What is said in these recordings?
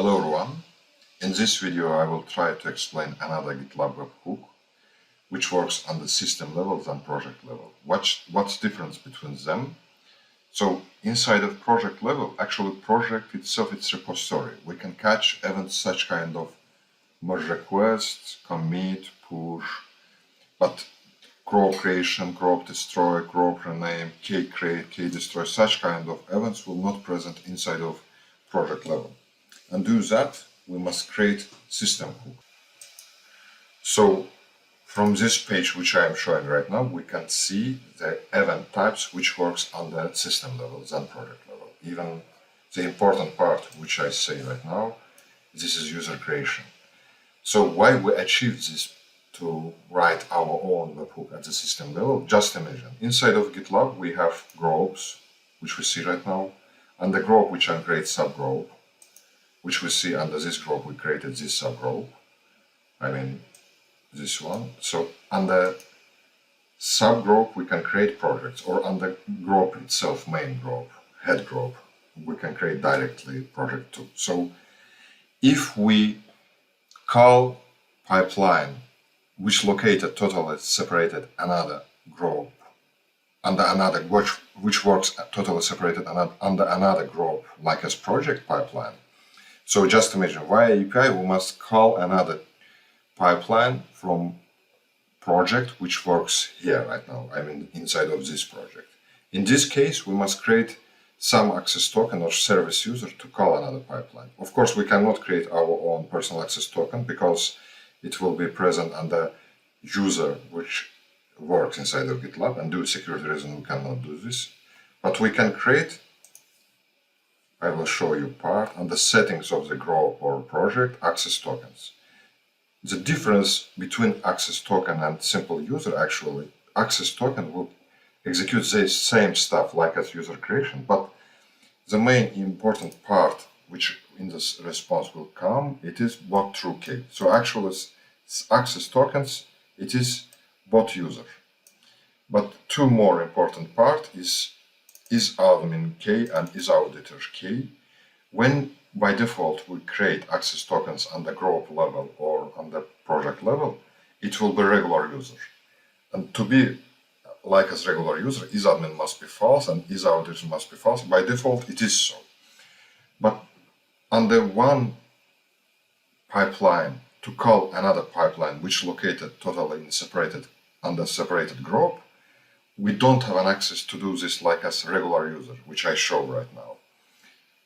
Hello everyone. In this video I will try to explain another GitLab webhook which works on the system level than project level. What's the difference between them? So inside of project level, actually project itself it's repository. We can catch events such kind of merge requests, commit, push, but crop creation, crop destroy, crop rename, key create, key destroy, such kind of events will not present inside of project level. And to do that, we must create system hook. So from this page which I am showing right now, we can see the event types which works on the system level than project level. Even the important part which I say right now, this is user creation. So why we achieve this to write our own webhook at the system level? Just imagine, inside of GitLab we have groups, which we see right now, and the group which I create subgroup, which we see under this group we created this subgroup, I mean this one. So under subgroup we can create projects, or under group itself, main group, head group, we can create directly project too. So if we call pipeline which located totally separated another group under another which works totally separated under another group like as project pipeline. So just imagine via API we must call another pipeline from project which works here right now, I mean inside of this project. In this case we must create some access token or service user to call another pipeline. Of course we cannot create our own personal access token because it will be present under user which works inside of GitLab, and due to security reason we cannot do this. But we can create, I will show you part, on the settings of the group or project, access tokens. The difference between access token and simple user, actually, access token will execute the same stuff like as user creation, but the main important part which in this response will come, it is bot true key. So actually access tokens, it is bot user. But two more important part is admin key and is auditor key. When by default we create access tokens on the group level or on the project level, it will be regular user. And to be like as regular user, is admin must be false and is auditor must be false. By default it is so. But under one pipeline to call another pipeline which located totally in separated under separated group, we don't have an access to do this like as regular user, which I show right now.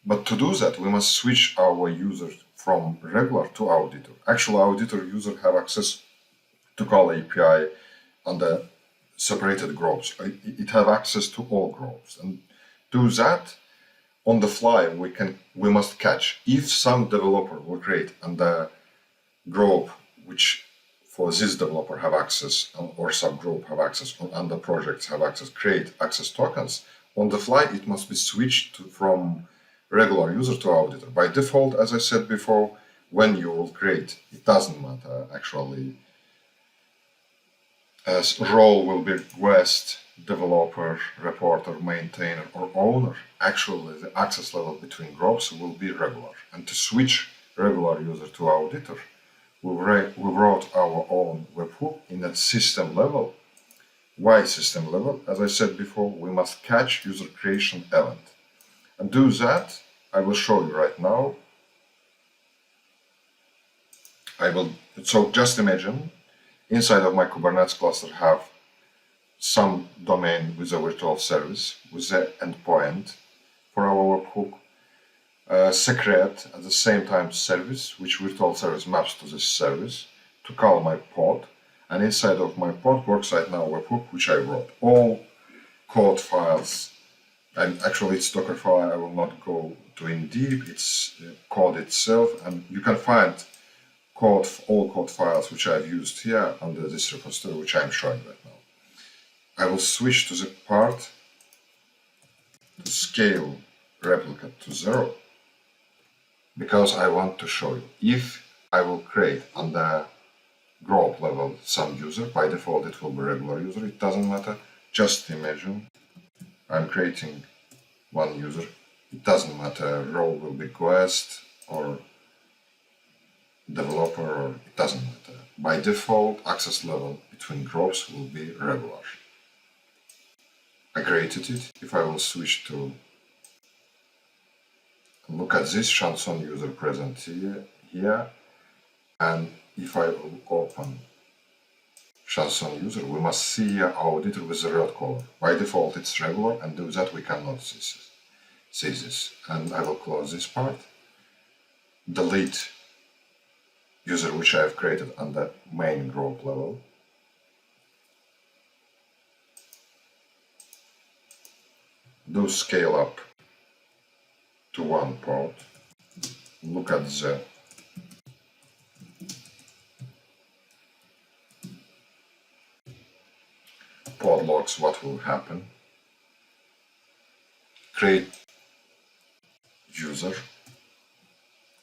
But to do that, we must switch our user from regular to auditor. Actually, auditor user have access to call API under separated groups. It have access to all groups, and do that on the fly. We must catch if some developer will create under group which for this developer have access, or subgroup have access, or under projects have access, create access tokens. On the fly, it must be switched from regular user to auditor. By default, as I said before, when you will create, it doesn't matter actually, as role will be request, developer, reporter, maintainer, or owner. Actually, the access level between groups will be regular. And to switch regular user to auditor, we wrote our own webhook in a system level. Why system level? As I said before, we must catch user creation event. And do that, I will show you right now. So just imagine, inside of my Kubernetes cluster have some domain with a virtual service, with the endpoint for our webhook. Secret at the same time service, which virtual service maps to this service to call my pod, and inside of my pod works right now a webhook which I wrote. All code files, and actually it's Docker file, I will not go too in deep, it's code itself, and you can find all code files which I've used here under this repository which I'm showing right now. I will switch to the part to scale replica to 0. Because I want to show you, if I will create on the group level some user, by default it will be regular user, it doesn't matter. Just imagine I'm creating one user, it doesn't matter, role will be quest or developer, or it doesn't matter. By default, access level between groups will be regular. I created it. If I will switch to look at this chanson user present here, and if I will open chanson user, we must see here auditor with the red color. By default, it's regular, and do that we cannot see this. And I will close this part. Delete user which I have created on the main group level. Do scale up to one pod. Look at the pod logs, what will happen. Create user.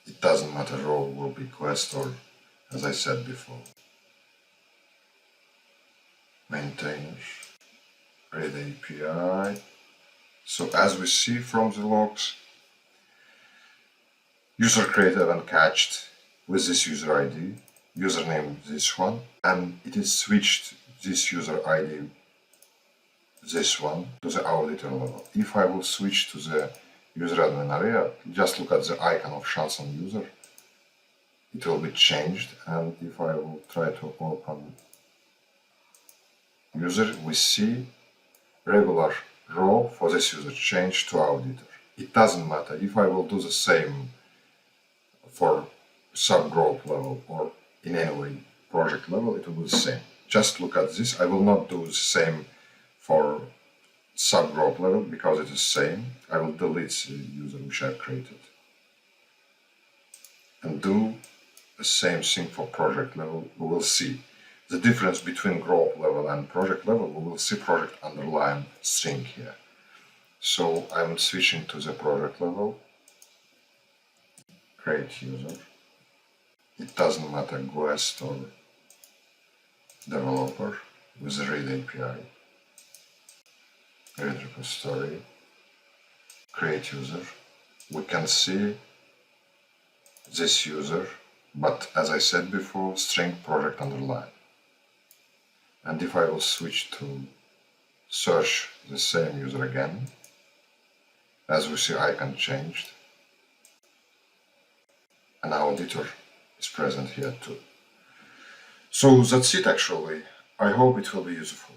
It doesn't matter, role will be quest or, as I said before, maintainers, read API. So as we see from the logs, user created and catched with this user ID, username this one, and it is switched this user ID, this one, to the auditor level. If I will switch to the user admin area, just look at the icon of chanson user, it will be changed, and if I will try to open user, we see regular role for this user changed to auditor. It doesn't matter if I will do the same for subgroup level or in any way project level, it will be the same. Just look at this. I will not do the same for subgroup level because it is the same. I will delete the user which I created and do the same thing for project level. We will see the difference between group level and project level. We will see project underline string here. So I'm switching to the project level. Create user. It doesn't matter guest or developer with the read API. Read repository. Create user. We can see this user, but as I said before, string project underline. And if I will switch to search the same user again, as we see icon changed, an auditor is present here too. So that's it actually. I hope it will be useful.